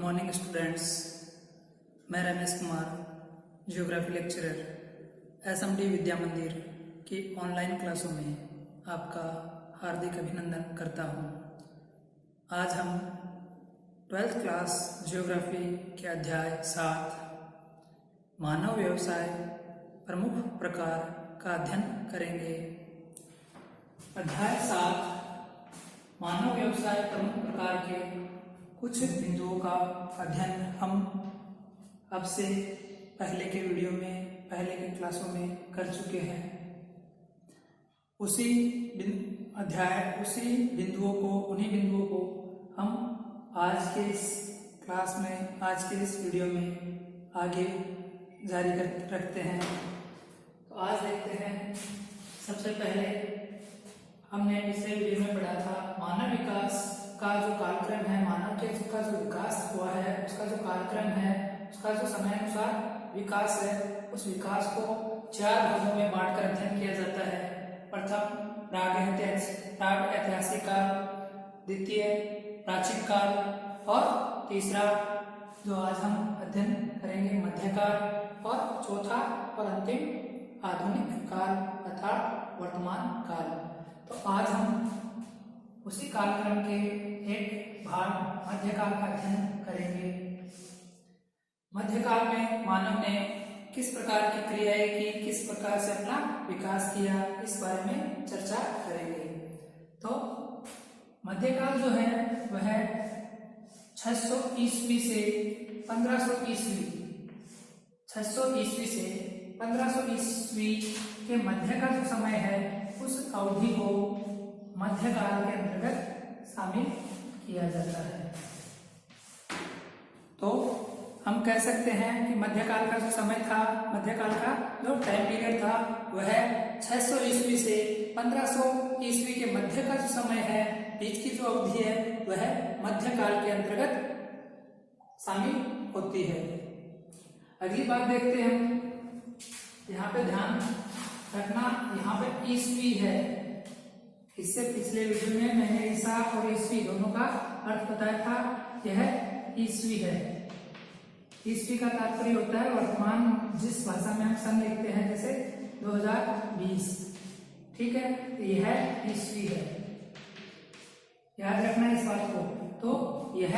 Morning students. मैं Ramesh Kumar, geography lecturer SMD Vidya Mandir की online क्लासों में आपका हार्दिक अभिनंदन करता हूं। आज हम 12th क्लास जियोग्राफी के अध्याय 7 मानव व्यवसाय प्रमुख प्रकार का अध्ययन करेंगे। अध्याय 7 मानव व्यवसाय प्रमुख प्रकार के कुछ बिंदुओं का अध्ययन हम अब से पहले के वीडियो में, पहले के क्लासों में कर चुके हैं। उसी उन्हीं बिंदुओं को हम आज के इस क्लास में, आज के इस वीडियो में आगे जारी रखते हैं। तो आज देखते हैं, सबसे पहले हमने पिछले वीडियो में पढ़ा था मानव विकास का जो कालक्रम है, मानव के का जो विकास हुआ है उसका जो कालक्रम है, उसका जो समय विकास है, उस विकास को 4 भागों में बांटकर अध्ययन किया जाता है। प्रथम प्राग ऐतिहासिक काल, द्वितीय प्राचीन काल और तीसरा जो आज हम अध्ययन करेंगे मध्यकाल और चौथा और अंतिम आधुनिक काल अर्थात वर्तमान काल। तो आज हम उसी कालक्रम के एक भाग मध्यकाल का अध्ययन करेंगे। मध्यकाल में मानव ने किस प्रकार की क्रियाएं की, किस प्रकार से अपना विकास किया, इस बारे में चर्चा करेंगे। तो मध्यकाल जो है वह 600 ईस्वी से 1500 ईस्वी, 600 ईस्वी से 1500 ईस्वी के मध्य का जो समय है, उस अवधि को मध्यकाल के अंतर्गत शामिल किया जाता है। तो हम कह सकते हैं कि मध्यकाल का जो समय था, मध्यकाल का जो टाइम पीरियड था वह 600 ईस्वी से 1500 ईस्वी के मध्य का जो समय है, बीच की जो अवधि है, वह मध्यकाल के अंतर्गत शामिल होती है। अगली बात देखते हैं हम, यहाँ पे ध्यान रखना, यहाँ पे ईस्वी है। इससे पिछले वीडियो में मैंने ईसा और ईस्वी दोनों का अर्थ बताया था। यह ईस्वी है। ईस्वी का तात्पर्य होता है वर्तमान, जिस भाषा में हम सन लिखते हैं, जैसे 2020, ठीक है, यह ईस्वी है। याद रखना इस बात को। तो यह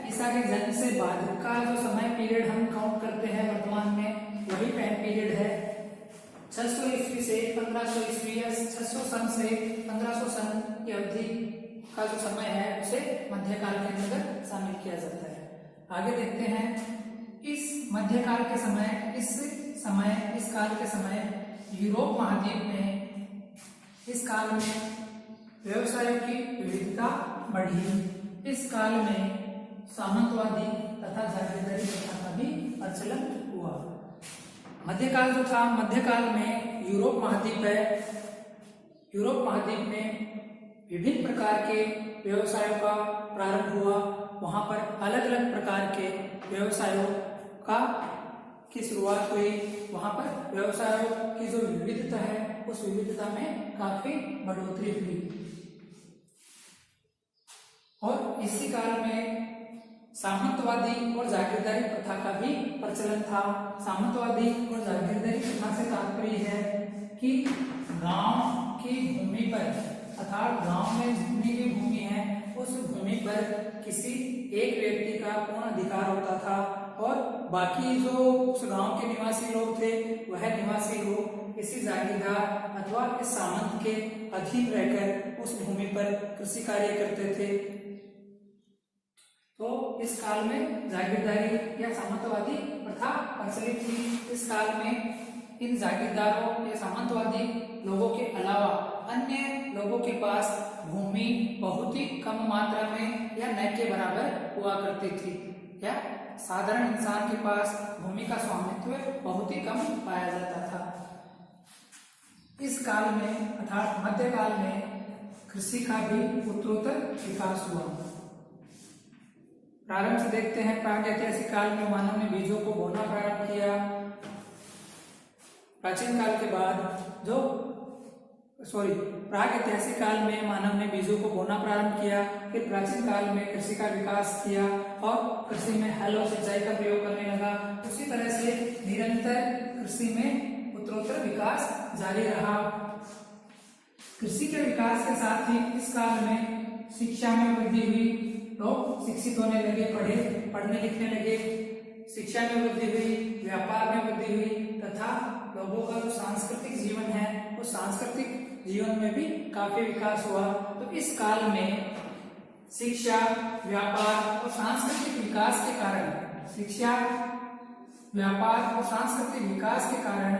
ईसा के जन्म से बाद का जो समय पीरियड हम काउंट करते हैं वर्तमान में, वही टाइम पीरियड है। 600 ईस्वी से 1500 ईस्वी या 600 सन से 1500 सन की अवधि का जो समय है, उसे मध्यकाल के अंतर्गत शामिल किया जाता है। आगे देखते हैं, इस मध्यकाल के समय, इस काल के समय यूरोप महाद्वीप में, इस काल में व्यवसायों की विविधता बढ़ी। इस काल में सामंतवादी तथा जागीरदारी प्रथा का भी प्रचलन हुआ। मध्यकाल जो था, मध्यकाल में यूरोप महाद्वीप है, यूरोप महाद्वीप में विभिन्न प्रकार के व्यवसायों का प्रारंभ हुआ। वहां पर अलग अलग प्रकार के व्यवसायों की शुरुआत हुई। वहां पर व्यवसायों की जो विविधता है, उस विविधता में काफी बढ़ोतरी हुई। और इसी काल में सामंतवादी और जागीरदारी प्रथा का भी प्रचलन था। सामंतवादी और जागीरदारी प्रथा से तात्पर्य है कि गांव की भूमि पर, अर्थात गांव में जितनी भी भूमि है, उस भूमि पर किसी एक व्यक्ति का पूर्ण अधिकार होता था और बाकी जो उस गांव के निवासी लोग थे, वह निवासी लोग इसी जागीरदार अथवा इस सामंत के अधीन रहकर उस भूमि पर कृषि कार्य करते थे। तो इस काल में जागीरदारी या सामंतवादी प्रथा प्रचलित थी। इस काल में इन जागीरदारों या सामंतवादी लोगों के अलावा अन्य लोगों के पास भूमि बहुत ही कम मात्रा में या न के बराबर हुआ करती थी, या साधारण इंसान के पास भूमि का स्वामित्व बहुत ही कम पाया जाता था। इस काल में अर्थात मध्यकाल में कृषि का भी उत्तरोत्तर विकास हुआ। प्रारंभ से देखते हैं, प्राग ऐतिहासिक काल में मानव ने बीजों को बोना प्रारंभ किया। प्राचीन काल के बाद प्रागैतिहासिक काल में मानव ने बीजों को बोना प्रारंभ किया, फिर प्राचीन काल में कृषि का विकास किया और कृषि में हल और सिंचाई का प्रयोग करने लगा। उसी तरह से निरंतर कृषि में उत्तरोत्तर विकास जारी रहा। कृषि के विकास के साथ ही इस काल में शिक्षा में वृद्धि हुई, लोग शिक्षित होने लगे, पढ़ने लिखने लगे, शिक्षा में वृद्धि हुई, व्यापार में वृद्धि हुई तथा लोगों का जो सांस्कृतिक जीवन है वो सांस्कृतिक जीवन में भी काफी विकास हुआ। तो इस काल में शिक्षा, व्यापार और सांस्कृतिक विकास के कारण, शिक्षा, व्यापार और सांस्कृतिक विकास के कारण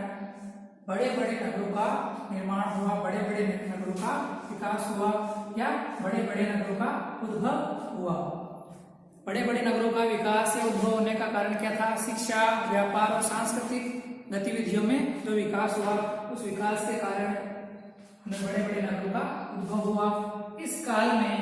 बड़े बड़े नगरों का निर्माण हुआ, बड़े बड़े नगरों का विकास हुआ या बड़े बड़े नगरों का उद्भव हुआ। बड़े बड़े नगरों का विकास या उद्भव होने का कारण क्या था? शिक्षा, व्यापार और सांस्कृतिक गतिविधियों में जो विकास हुआ, उस विकास के कारण बड़े बड़े नगरों का उद्भव हुआ। इस काल में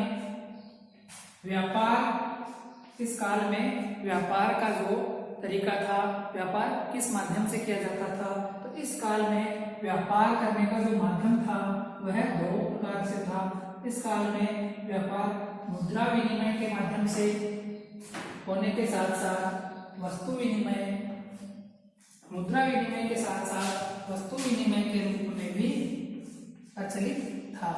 व्यापार का जो तरीका था, व्यापार किस माध्यम से किया जाता था? तो इस काल में व्यापार करने का जो माध्यम था वह दो प्रकार से था। इस काल में व्यापार मुद्रा विनिमय के माध्यम से होने के साथ साथ वस्तु विनिमय, मुद्रा विनिमय के साथ साथ वस्तु विनिमय के रूप में भी प्रचलित था।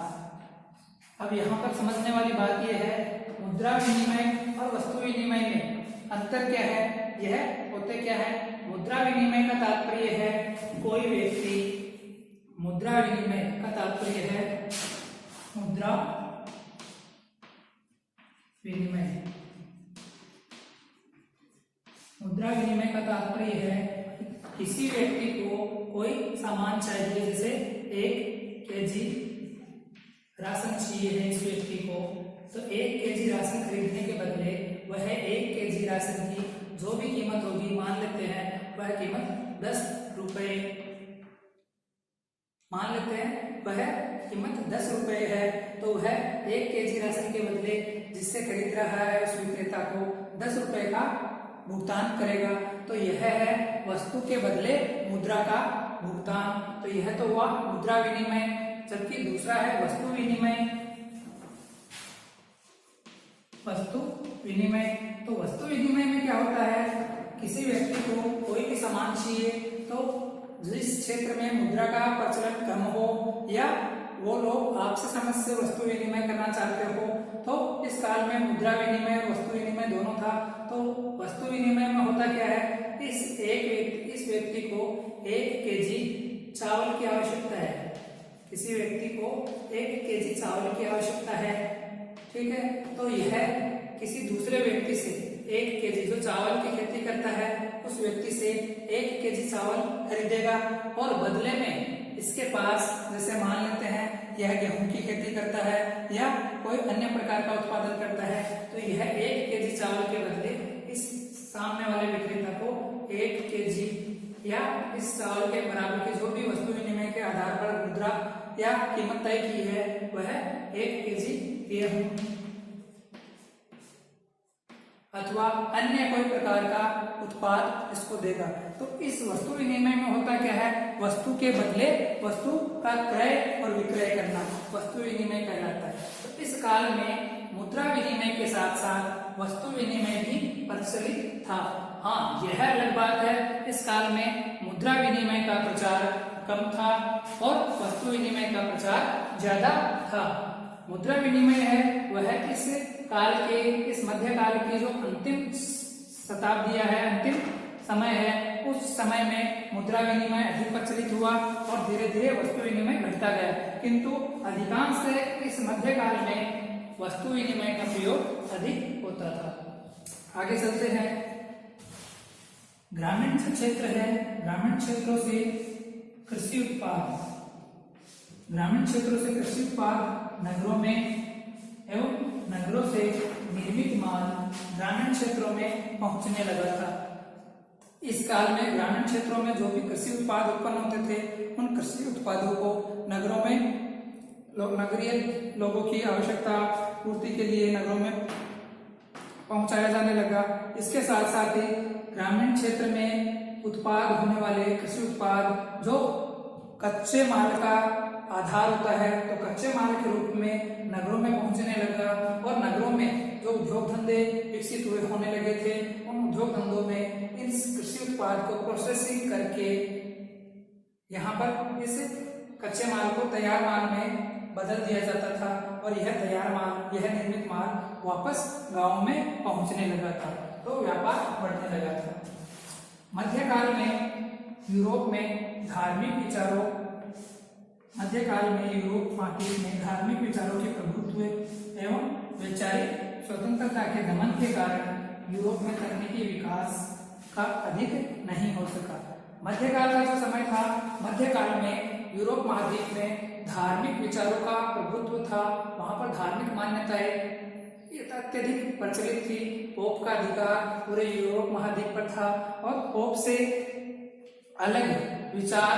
अब यहाँ पर समझने वाली बात यह है, मुद्रा विनिमय और वस्तु विनिमय में अंतर क्या है? यह होते क्या है? मुद्रा विनिमय का तात्पर्य है कोई व्यक्ति, मुद्रा विनिमय का तात्पर्य है मुद्रा विनिमय, मुद्रा विनिमय का तात्पर्य है किसी व्यक्ति को कोई सामान चाहिए, जैसे 1 केजी राशन चाहिए है इस व्यक्ति को, तो 1 केजी राशन खरीदने के बदले वह 1 केजी राशन की जो भी कीमत होगी, मान लेते हैं वह कीमत 10 रुपए, मान लेते हैं वह कीमत 10 रुपए है, तो वह 1 केजी राशन के बदले जिससे खरीद रहा है उस विक्रेता को 10 रुपए का भुगतान करेगा। तो यह है वस्तु के बदले मुद्रा का भुगतान। तो यह तो हुआ मुद्रा विनिमय। जबकि दूसरा है वस्तु विनिमय। वस्तु विनिमय, तो वस्तु विनिमय में क्या होता है? किसी व्यक्ति को कोई भी सामान चाहिए, तो जिस क्षेत्र में मुद्रा का प्रचलन कम हो या वो लोग आपसे समझ से वस्तु विनिमय करना चाहते हो, तो इस काल में मुद्रा विनिमय और वस्तु विनिमय दोनों था। तो वस्तु विनिमय में होता क्या है? इस व्यक्ति को 1 केजी चावल की आवश्यकता है, किसी व्यक्ति को 1 केजी चावल की आवश्यकता है, ठीक है। तो यह किसी दूसरे व्यक्ति से 1 केजी, जो चावल की खेती करता है उस व्यक्ति से 1 केजी चावल खरीदेगा और बदले में इसके पास, जैसे मान लेते हैं यह गेहूं की खेती करता है या कोई अन्य प्रकार का उत्पादन करता है, तो यह 1 केजी चावल के बदले इस सामने वाले विक्रेता को 1 केजी या इस चावल के बराबर की जो भी वस्तु विनिमय के आधार पर मुद्रा या कीमत तय की है वह 1 केजी गेहूं अथवा अन्य कोई प्रकार का उत्पाद इसको देगा। तो इस वस्तु विनिमय में होता क्या है? वस्तु के बदले वस्तु का क्रय और विक्रय करना वस्तु विनिमय कहलाता है। तो इस काल में मुद्रा विनिमय के साथ साथ वस्तु विनिमय भी प्रचलित था। हाँ, यह अलग बात है, इस काल में मुद्रा विनिमय का प्रचार कम था और वस्तु विनिमय का प्रचार ज्यादा था। मुद्रा विनिमय है वह इस काल के, इस मध्यकाल की जो अंतिम शताब्दियां है, अंतिम समय है, उस समय में मुद्रा विनिमय अधिक प्रचलित हुआ और धीरे धीरे वस्तु विनिमय घटता गया। किंतु अधिकांश इस मध्यकाल में वस्तु विनिमय का प्रयोग अधिक होता था। आगे चलते हैं। ग्रामीण क्षेत्र है, ग्रामीण क्षेत्रों से कृषि उत्पाद, ग्रामीण क्षेत्रों से कृषि उत्पाद नगरों में एवं नगरों से निर्मित माल ग्रामीण क्षेत्रों में पहुंचने लगा था। इस काल में ग्रामीण क्षेत्रों में जो भी कृषि उत्पाद उत्पन्न होते थे, उन कृषि उत्पादों को नगरों में नगरीय लोगों की आवश्यकता पूर्ति के लिए नगरों में पहुंचाया जाने लगा। इसके साथ साथ ही ग्रामीण क्षेत्र में उत्पाद होने वाले कृषि उत्पाद जो कच्चे माल का आधार होता है, तो कच्चे माल के रूप में नगरों में पहुंचने लगा और नगरों में जो उद्योग धंधे विकसित हुए होने लगे थे, उन उद्योग धंधों में इस कृषि उत्पाद को प्रोसेसिंग करके यहाँ पर इस कच्चे माल को तैयार माल में बदल दिया जाता था और यह तैयार माल, यह निर्मित माल वापस गांव में पहुंचने लगा था, तो व्यापार बढ़ने लगा था। मध्यकाल में यूरोप में धार्मिक विचारों मध्यकाल में यूरोप महाद्वीप में धार्मिक विचारों के प्रभुत्व एवं वैचारिक स्वतंत्रता के दमन के कारण यूरोप में तकनीकी विकास का अधिक नहीं हो सका। मध्यकाल का जो समय था, मध्यकाल में यूरोप महाद्वीप में धार्मिक विचारों का प्रभुत्व था, वहां पर धार्मिक मान्यताएं अत्यधिक प्रचलित थी। पोप का अधिकार पूरे यूरोप महाद्वीप पर था और पोप से अलग विचार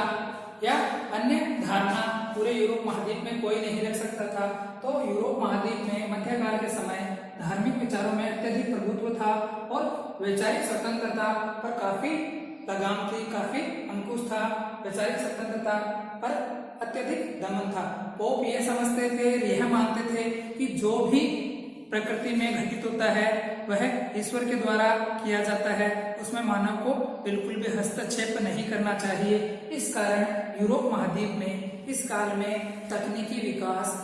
या अन्य धारणा पूरे यूरोप महाद्वीप में कोई नहीं रख सकता था। तो यूरोप महाद्वीप में मध्यकाल के समय धार्मिक विचारों में अत्यधिक प्रभुत्व था और वैचारिक स्वतंत्रता पर काफी लगाम थी, काफी अंकुश था। वैचारिक स्वतंत्रता पर अत्यधिक दमन था। पोप यह समझते थे, यह मानते थे कि जो भी प्रकृति में घटित होता है वह ईश्वर के द्वारा किया जाता है, उसमें मानव को बिल्कुल भी हस्तक्षेप नहीं करना चाहिए। इस कारण यूरोप महाद्वीप में इस काल में तकनीकी विकास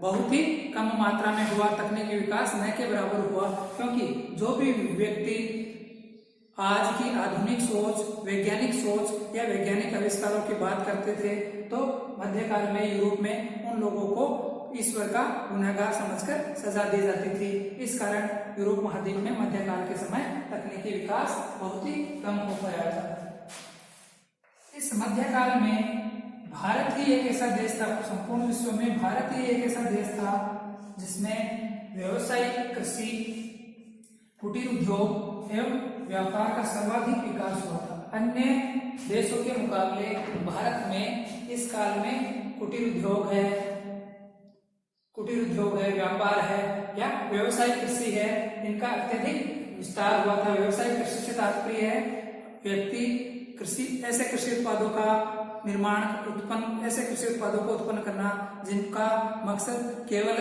बहुत ही कम मात्रा में हुआ। तकनीकी विकास न के बराबर हुआ, क्योंकि जो भी व्यक्ति आज की आधुनिक सोच, वैज्ञानिक सोच या वैज्ञानिक आविष्कारों की बात करते थे, तो मध्यकाल में यूरोप में उन लोगों को ईश्वर का गुनहगार समझकर सजा दी जाती थी। इस कारण यूरोप महाद्वीप में मध्यकाल के समय तकनीकी विकास बहुत ही कम हो पाया था। इस मध्यकाल में भारत ही एक ऐसा देश था, संपूर्ण विश्व में भारत ही एक ऐसा देश था जिसमें व्यवसायिक कृषि, कुटीर उद्योग एवं व्यापार का सर्वाधिक विकास हुआ था। अन्य देशों के मुकाबले भारत में इस काल में कुटीर उद्योग है, व्यापार है या व्यवसायिक कृषि है, इनका अत्यधिक विस्तार हुआ था। व्यवसायिक कृषि से तात्पर्य है व्यक्ति ऐसे कृषि उत्पादों का निर्माण, ऐसे कृषि उत्पादों को उत्पन्न करना जिनका मकसद केवल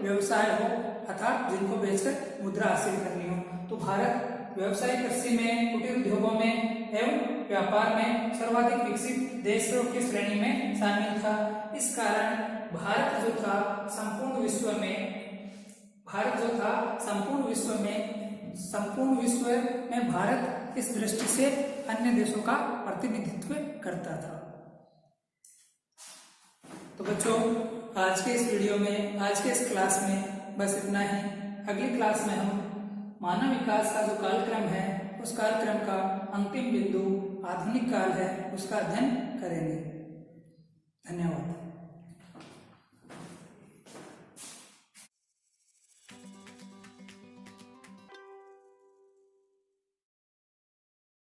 व्यवसाय हो, अर्थात जिनको बेचकर मुद्रा हासिल करनी हो। तो भारत व्यवसायिक कृषि में, कुटीर उद्योगों में एवं व्यापार में सर्वाधिक विकसित देशों की श्रेणी में शामिल था। इस कारण भारत जो था संपूर्ण विश्व में भारत इस दृष्टि से अन्य देशों का प्रतिनिधित्व करता था। तो बच्चों, आज के इस वीडियो में, आज के इस क्लास में बस इतना ही। अगली क्लास में हम मानव विकास का जो कालक्रम है, उस कालक्रम का अंतिम बिंदु आधुनिक काल है, उसका अध्ययन करेंगे। धन्यवाद।